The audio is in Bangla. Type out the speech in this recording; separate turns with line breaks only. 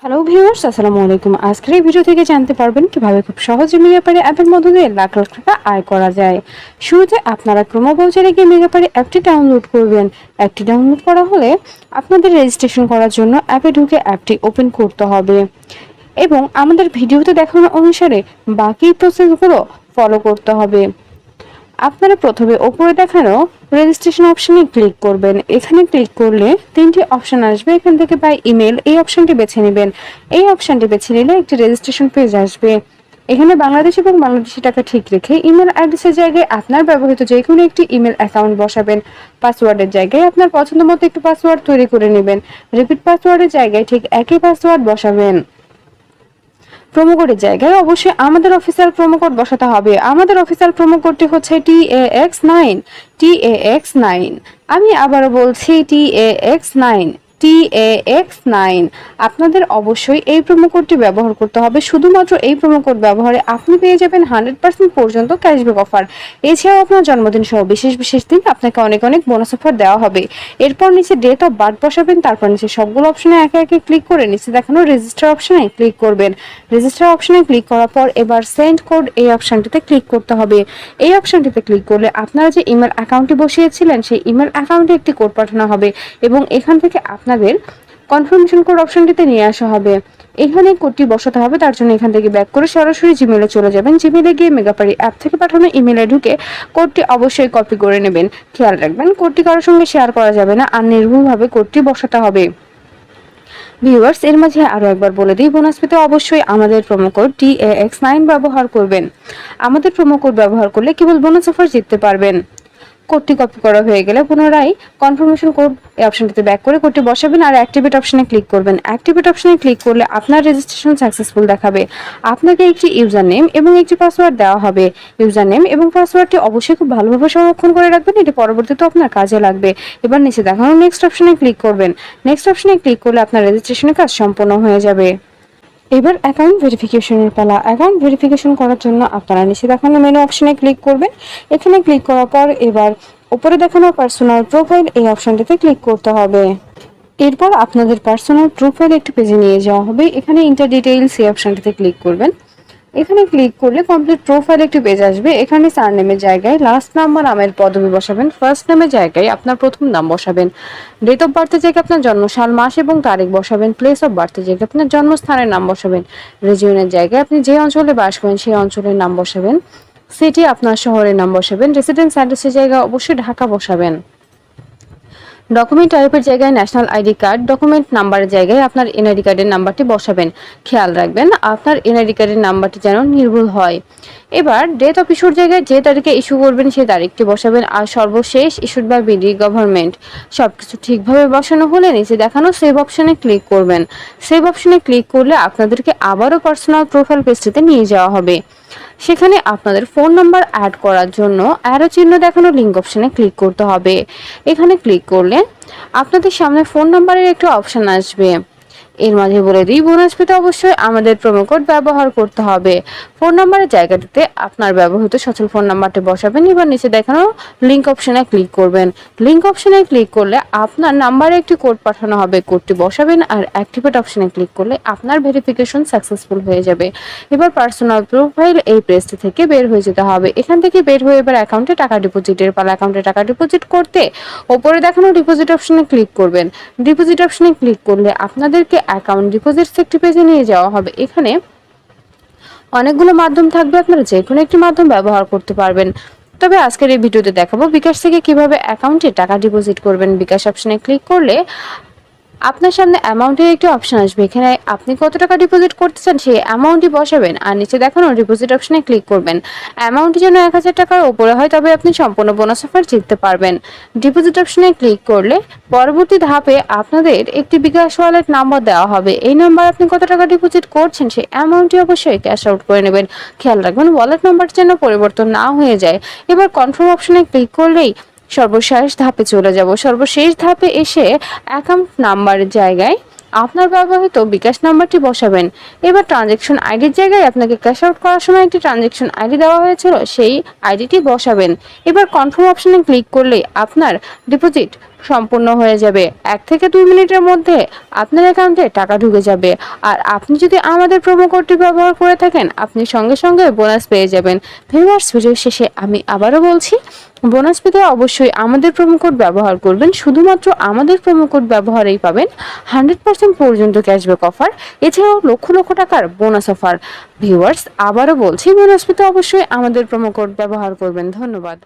হ্যালো ভিউয়ার্স, আসসালামু আলাইকুম। আজকের এই ভিডিও থেকে জানতে পারবেন কিভাবে খুব সহজে মেগাপারি অ্যাপের মধ্য দিয়ে লাখ লাখ টাকা আয় করা যায়। শুরুতে আপনারা ক্রোমো ব্রাউজারে গিয়ে মেগাপারি অ্যাপটি ডাউনলোড করবেন। অ্যাপটি ডাউনলোড করা হলে আপনাদের রেজিস্ট্রেশন করার জন্য অ্যাপে ঢুকে অ্যাপটি ওপেন করতে হবে এবং আমাদের ভিডিওতে দেখানো অনুসারে বাকি প্রসেসগুলো ফলো করতে হবে। আপনারা প্রথমে ওপরে দেখানো রেজিস্ট্রেশন অপশনে ক্লিক করবেন। এখানে ক্লিক করলে তিনটি অপশন আসবে। এখান থেকে বাই ইমেল এই অপশনটি বেছে নেবেন। এই অপশনটি বেছে নিলে একটি রেজিস্ট্রেশন পেজ আসবে। এখানে বাংলাদেশ এবং বাংলাদেশি টাকা ঠিক রেখে ইমেল অ্যাড্রেসের জায়গায় আপনার ব্যবহৃত যে কোনো একটি ইমেল অ্যাকাউন্ট বসাবেন। পাসওয়ার্ডের জায়গায় আপনার পছন্দ মতো একটি পাসওয়ার্ড তৈরি করে নেবেন। রিপিট পাসওয়ার্ডের জায়গায় ঠিক একই পাসওয়ার্ড বসাবেন। প্রোমো কোডের জায়গায় অবশ্যই আমাদের অফিসিয়াল প্রোমো কোড বসাতে হবে। আমাদের অফিসিয়াল প্রোমো কোডটি হচ্ছে TAX9 TAX9। আমি আবারও বলছি TAX9 TAX9। আপনাদের অবশ্যই এই প্রোমো কোডটি ব্যবহার করতে হবে। শুধুমাত্র এই প্রোমো কোড ব্যবহারে আপনি পেয়ে যাবেন 100% পর্যন্ত ক্যাশব্যাক অফার। এছাড়াও আপনার জন্মদিন সহ বিশেষ বিশেষ দিন আপনাকে অনেক অনেক বোনাস অফার দেওয়া হবে। এরপর নিচে ডেট অফ বার্থ বসাবেন। তারপর নিচে সবগুলো অপশনে একে একে ক্লিক করে নিচে দেখানো রেজিস্টার অপশনে ক্লিক করবেন। রেজিস্টার অপশনে ক্লিক করার পর এবার সেন্ড কোড এই অপশনটিতে ক্লিক করতে হবে। এই অপশনটিতে ক্লিক করলে আপনারা যে ইমেল অ্যাকাউন্টটি বসিয়েছিলেন সেই ইমেল অ্যাকাউন্টে একটি কোড পাঠানো হবে এবং এখান থেকে আপনাদের কনফার্মেশন কোড অপশনটিতে নিয়ে আসা হবে। এখানে কোডটি বসাতে হবে। তার জন্য এখান থেকে ব্যাক করে সরাসরি জিমেলে চলে যাবেন। জিমেলে গিয়ে মেগাপারি অ্যাপ থেকে পাঠানো ইমেলে ঢুকে কোডটি অবশ্যই কপি করে নেবেন। খেয়াল রাখবেন কোডটি কারোর সঙ্গে শেয়ার করা যাবে না, আর নির্ভুলভাবে কোডটি বসাতে হবে। ভিউয়ার্স, এর মাঝে আরো একবার বলে দিই, বোনাস পেতে অবশ্যই আমাদের প্রোমো কোড TAX9 ব্যবহার করবেন। আমাদের প্রোমো কোড ব্যবহার করলে কেবল বোনাস অফার জিততে পারবেন। কোডটি কপি করা হয়ে গেলে পুনরায় কনফার্মেশন কোড এই অপশনটিতে ব্যাক করে কোডটি বসাবেন আর অ্যাক্টিভেট অপশনে ক্লিক করবেন। অ্যাক্টিভেট অপশনে ক্লিক করলে আপনার রেজিস্ট্রেশন সাকসেসফুল দেখাবে। আপনাকে একটি ইউজার নেম এবং একটি পাসওয়ার্ড দেওয়া হবে। ইউজার নেম এবং পাসওয়ার্ডটি অবশ্যই খুব ভালোভাবে সংরক্ষণ করে রাখবেন, এটি পরবর্তীতে আপনার কাজে লাগবে। এবার নিচে দেখানো নেক্সট অপশনে ক্লিক করবেন। নেক্সট অপশনে ক্লিক করলে আপনার রেজিস্ট্রেশনের কাজ সম্পন্ন হয়ে যাবে। এবার অ্যাকাউন্ট ভেরিফিকেশনের পালা। অ্যাকাউন্ট ভেরিফিকেশন করার জন্য আপনারা নিচে দেখানো মেনু অপশনে ক্লিক করবেন। এখানে ক্লিক করার পর এবার উপরে দেখানো পার্সোনাল প্রোফাইল এই অপশনটিতে ক্লিক করতে হবে। এরপর আপনাদের পার্সোনাল প্রোফাইল একটি পেজে নিয়ে যাওয়া হবে। এখানে ইন্টার ডিটেইলস এই অপশনটিতে ক্লিক করবেন। এখানে ক্লিক করলে কমপ্লিট প্রোফাইল একটি পেজ আসবে। এখানে সারনেমের জায়গায় লাস্ট নাম বা নামের পদবি বসাবেন। ফার্স্ট নেমের জায়গায় আপনার প্রথম নাম বসাবেন। ডেট অফ বার্থের জায়গায় আপনার জন্ম সাল মাস এবং তারিখ বসাবেন। প্লেস অফ বার্থের জায়গায় আপনার জন্মস্থানের নাম বসাবেন। রিজিয়নের জায়গায় আপনি যে অঞ্চলে বাস করেন সেই অঞ্চলের নাম বসাবেন। সিটি আপনার শহরের নাম বসাবেন। রেসিডেন্স অ্যাড্রেসের জায়গায় অবশ্যই ঢাকা বসাবেন। ডকুমেন্ট টাইপের জায়গায় ন্যাশনাল আইডি কার্ড, ডকুমেন্ট নাম্বারের জায়গায় আপনার এনআইডি কার্ডের নাম্বারটি বসাবেন। খেয়াল রাখবেন আপনার এনআইডি কার্ডের নাম্বারটি যেন নির্ভুল হয়। এবার ডেট অফ ইস্যুর জায়গায় যে তারিখে ইস্যু করবেন সেই তারিখটি বসাবেন। আর সর্বশেষ ইস্যুড বাই বিডি গভর্নমেন্ট। সবকিছু ঠিকভাবে বসানো হলে নিচে দেখানো সেভ অপশনে ক্লিক করবেন। সেভ অপশনে ক্লিক করলে আপনাদেরকে আবারও পার্সোনাল প্রোফাইল পেজটিতে নিয়ে যাওয়া হবে। সেখানে আপনাদের ফোন নাম্বার অ্যাড করার জন্য অ্যারো চিহ্ন দেখানো লিঙ্ক অপশনে ক্লিক করতে হবে। এখানে ক্লিক করলে আপনাদের সামনে ফোন নাম্বারের একটি অপশন আসবে। এর মাঝে বলে দিই, বোনাস পেতে অবশ্যই আমাদের প্রোমো কোড ব্যবহার করতে হবে। ফোন নাম্বারের জায়গাটিতে আপনার ব্যবহৃত সচল ফোন নাম্বারটি বসাবেন। এবার নিচে দেখানো লিঙ্ক অপশনে ক্লিক করবেন। লিঙ্ক অপশনে ক্লিক করলে আপনার নাম্বারে একটি কোড পাঠানো হবে। কোডটি বসাবেন আর অ্যাক্টিভেট অপশনে ক্লিক করলে আপনার ভেরিফিকেশন সাকসেসফুল হয়ে যাবে। এবার পার্সোনাল প্রোফাইল এই পেজটি থেকে বের হয়ে যেতে হবে। এখান থেকে বের হয়ে এবার অ্যাকাউন্টে টাকা ডিপোজিটের পালা। অ্যাকাউন্টে টাকা ডিপোজিট করতে ওপরে দেখানো ডিপোজিট অপশনে ক্লিক করবেন। ডিপোজিট অপশনে ক্লিক করলে আপনাদেরকে অ্যাকাউন্ট ডিপোজিটস একটি পেজে নিয়ে যাওয়া হবে। এখানে অনেকগুলো মাধ্যম থাকবে, আপনারা যে কোনো একটি মাধ্যম ব্যবহার করতে পারবেন। তবে আজকের এই ভিডিওতে দেখাবো বিকাশ থেকে কিভাবে অ্যাকাউন্টে টাকা ডিপোজিট করবেন। বিকাশ অপশনে ক্লিক করলে আপনার সামনে অ্যামাউন্টের একটি অপশন আসবে। এখানে আপনি কত টাকা ডিপোজিট করতে চান সেই অ্যামাউন্টই বসাবেন আর নিচে দেখানো ডিপোজিট অপশনে ক্লিক করবেন। অ্যামাউন্টটি যেন 1000 টাকার উপরে হয়, তবে আপনি সম্পূর্ণ বোনাস অফার জিততে পারবেন। ডিপোজিট অপশনে ক্লিক করলে পরবর্তী ধাপে আপনাদের একটি বিকাশ ওয়ালেট নাম্বার দেওয়া হবে। এই নাম্বার আপনি কত টাকা ডিপোজিট করছেন সেই অ্যামাউন্টটি অবশ্যই ক্যাশ আউট করে নেবেন। খেয়াল রাখবেন ওয়ালেট নাম্বার যেন পরিবর্তন না হয়ে যায়। এবার কনফার্ম অপশনে ক্লিক করলেই সর্বশেষ ধাপে চলে যাব। সর্বশেষ ধাপে এসে অ্যাকাউন্ট নাম্বারের জায়গায় আপনার ব্যবহৃত বিকাশ নাম্বারটি বসাবেন। এবার ট্রানজ্যাকশন আইডির জায়গায় আপনাকে ক্যাশ আউট করার সময় একটি ট্রানজ্যাকশন আইডি দেওয়া হয়েছিল, সেই আইডিটি বসাবেন। এবার কনফার্ম অপশনে ক্লিক করলে আপনার ডিপোজিট সম্পূর্ণ হয়ে যাবে। 1 থেকে 2 মিনিটের মধ্যে আপনার অ্যাকাউন্টে টাকা ঢুকে যাবে। আর আপনি যদি আমাদের প্রোমো কোডটি ব্যবহার করে থাকেন, আপনি সঙ্গে সঙ্গে বোনাস পেয়ে যাবেন। ভিউয়ার্স, ভিডিও শেষে আমি আবারও বলছি, বোনাস পেতে অবশ্যই আমাদের প্রোমো কোড ব্যবহার করবেন। শুধুমাত্র আমাদের প্রোমো কোড ব্যবহারেই পাবেন 100% পর্যন্ত ক্যাশব্যাক অফার, এছাড়াও লক্ষ লক্ষ টাকার বোনাস অফার। ভিউয়ার্স, আবারও বলছি, বোনাস পেতে অবশ্যই আমাদের প্রোমো কোড ব্যবহার করবেন। ধন্যবাদ।